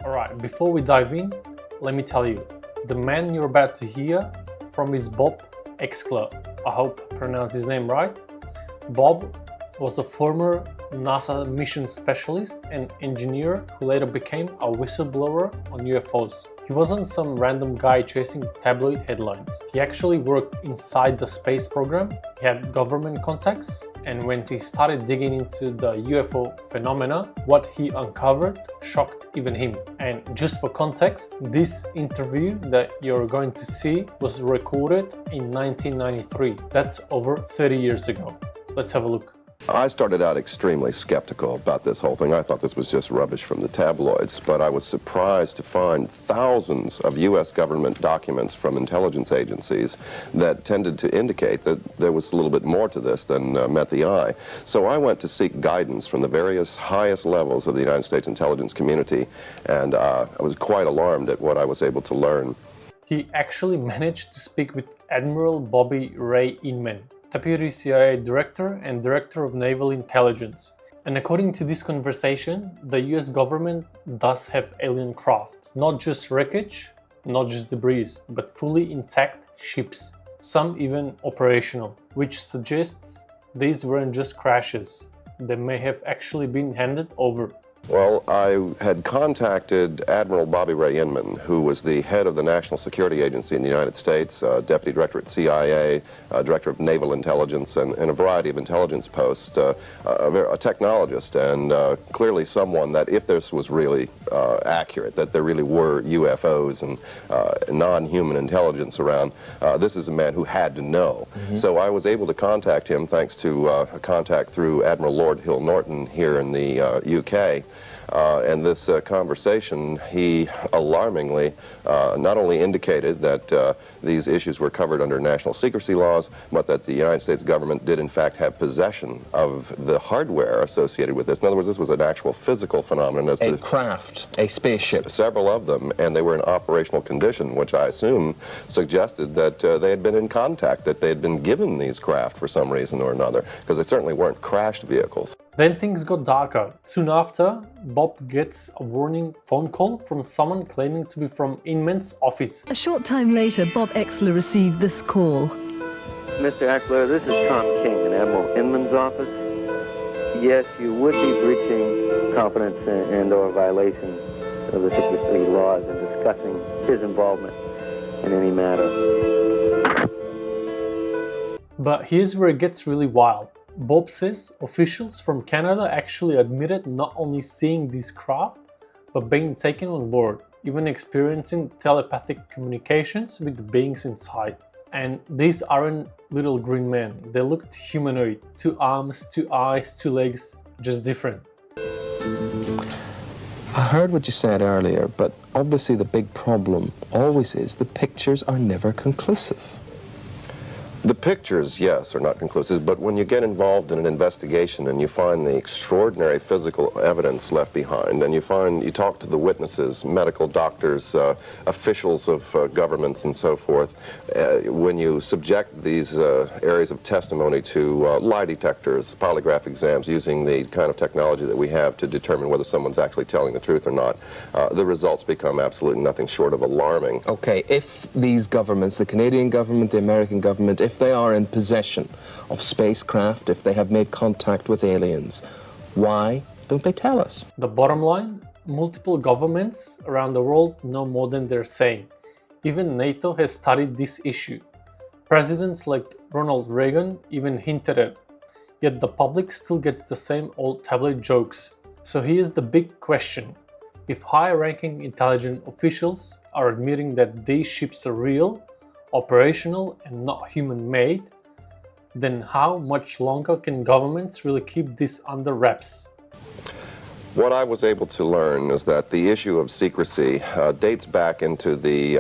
Alright, before we dive in, let me tell you, the man you're about to hear from is Bob Exler. I hope I pronounced his name right. Bob was a former NASA mission specialist and engineer who later became a whistleblower on UFOs. He wasn't some random guy chasing tabloid headlines. He actually worked inside the space program, he had government contacts, and when he started digging into the UFO phenomena, what he uncovered shocked even him. And just for context, this interview that you're going to see was recorded in 1993. That's over 30 years ago. Let's have a look. I started out extremely skeptical about this whole thing. I thought this was just rubbish from the tabloids, but I was surprised to find thousands of U.S. government documents from intelligence agencies that tended to indicate that there was a little bit more to this than met the eye. So I went to seek guidance from the various highest levels of the United States intelligence community, and I was quite alarmed at what I was able to learn. He actually managed to speak with Admiral Bobby Ray Inman, Deputy CIA Director and Director of Naval Intelligence. And according to this conversation, the US government does have alien craft. Not just wreckage, not just debris, but fully intact ships. Some even operational, which suggests these weren't just crashes. They may have actually been handed over. Well, I had contacted Admiral Bobby Ray Inman, who was the head of the National Security Agency in the United States, Deputy Director at CIA, Director of Naval Intelligence, and a variety of intelligence posts, a technologist, and clearly someone that if this was really accurate, that there really were UFOs and non-human intelligence around, this is a man who had to know. So I was able to contact him thanks to a contact through Admiral Lord Hill Norton here in the UK. And this conversation, he alarmingly not only indicated that these issues were covered under national secrecy laws, but that the United States government did in fact have possession of the hardware associated with this. In other words, this was an actual physical phenomenon. As a craft, a spaceship. Several of them, and they were in operational condition, which I assume suggested that they had been in contact, that they had been given these craft for some reason or another, because they certainly weren't crashed vehicles. Then things got darker. Soon after, Bob gets a warning phone call from someone claiming to be from Inman's office. A short time later, Bob Exler received this call. Mr. Exler, this is Tom King in Admiral Inman's office. Yes, you would be breaching confidence and/or violation of the secrecy laws in discussing his involvement in any matter. But here's where it gets really wild. Bob says officials from Canada actually admitted not only seeing these craft, but being taken on board, even experiencing telepathic communications with the beings inside. And these aren't little green men, they looked humanoid, 2 arms, 2 eyes, 2 legs, just different. I heard what you said earlier, but obviously the big problem always is the pictures are never conclusive. The pictures, yes, are not conclusive, but when you get involved in an investigation and you find the extraordinary physical evidence left behind, and you talk to the witnesses, medical doctors, officials of governments and so forth, when you subject these areas of testimony to lie detectors, polygraph exams, using the kind of technology that we have to determine whether someone's actually telling the truth or not, the results become absolutely nothing short of alarming. Okay, if these governments, the Canadian government, the American government, if they are in possession of spacecraft, if they have made contact with aliens, why don't they tell us? The bottom line, multiple governments around the world know more than they're saying. Even NATO has studied this issue. Presidents like Ronald Reagan even hinted at it. Yet the public still gets the same old tabloid jokes. So here's the big question. If high-ranking intelligence officials are admitting that these ships are real, operational and not human-made, then how much longer can governments really keep this under wraps? What I was able to learn is that the issue of secrecy dates back into the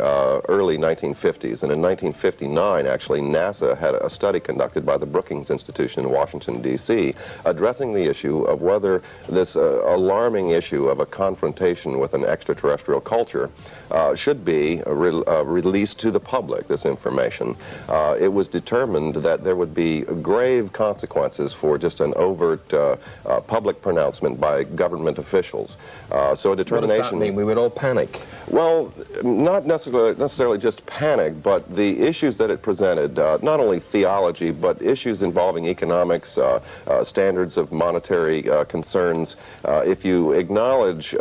early 1950s, and in 1959 actually NASA had a study conducted by the Brookings Institution in Washington D.C. addressing the issue of whether this alarming issue of a confrontation with an extraterrestrial culture should be released to the public, this information. It was determined that there would be grave consequences for just an overt public pronouncement by government government officials. So a determination... What does that mean? We would all panic? Well, not necessarily just panic, but the issues that it presented, not only theology, but issues involving economics, standards of monetary concerns. If you acknowledge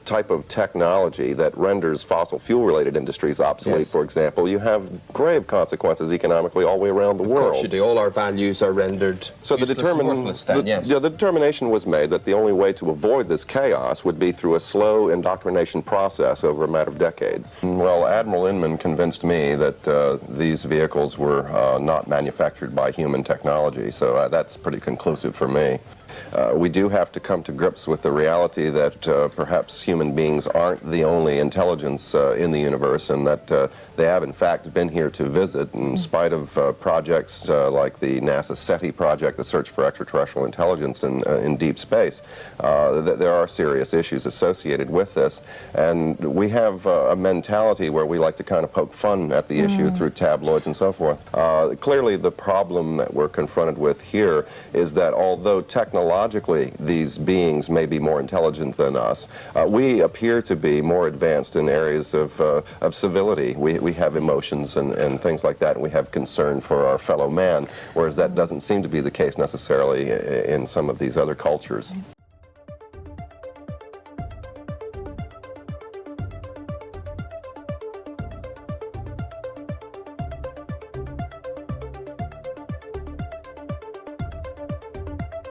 type of technology that renders fossil fuel-related industries obsolete, Yes. for example, you have grave consequences economically all the way around the world. Of course you do. All our values are rendered So the determination was made that the only way to avoid this chaos would be through a slow indoctrination process over a matter of decades. Well, Admiral Inman convinced me that these vehicles were not manufactured by human technology, so that's pretty conclusive for me. We do have to come to grips with the reality that perhaps human beings aren't the only intelligence in the universe, and that they have in fact been here to visit in spite of projects like the NASA SETI project, the search for extraterrestrial intelligence in deep space. There are serious issues associated with this, and we have a mentality where we like to kind of poke fun at the issue through tabloids and so forth. Clearly the problem that we're confronted with here is that although technologically these beings may be more intelligent than us, we appear to be more advanced in areas of civility. We have emotions and things like that, and we have concern for our fellow man, whereas that doesn't seem to be the case necessarily in some of these other cultures.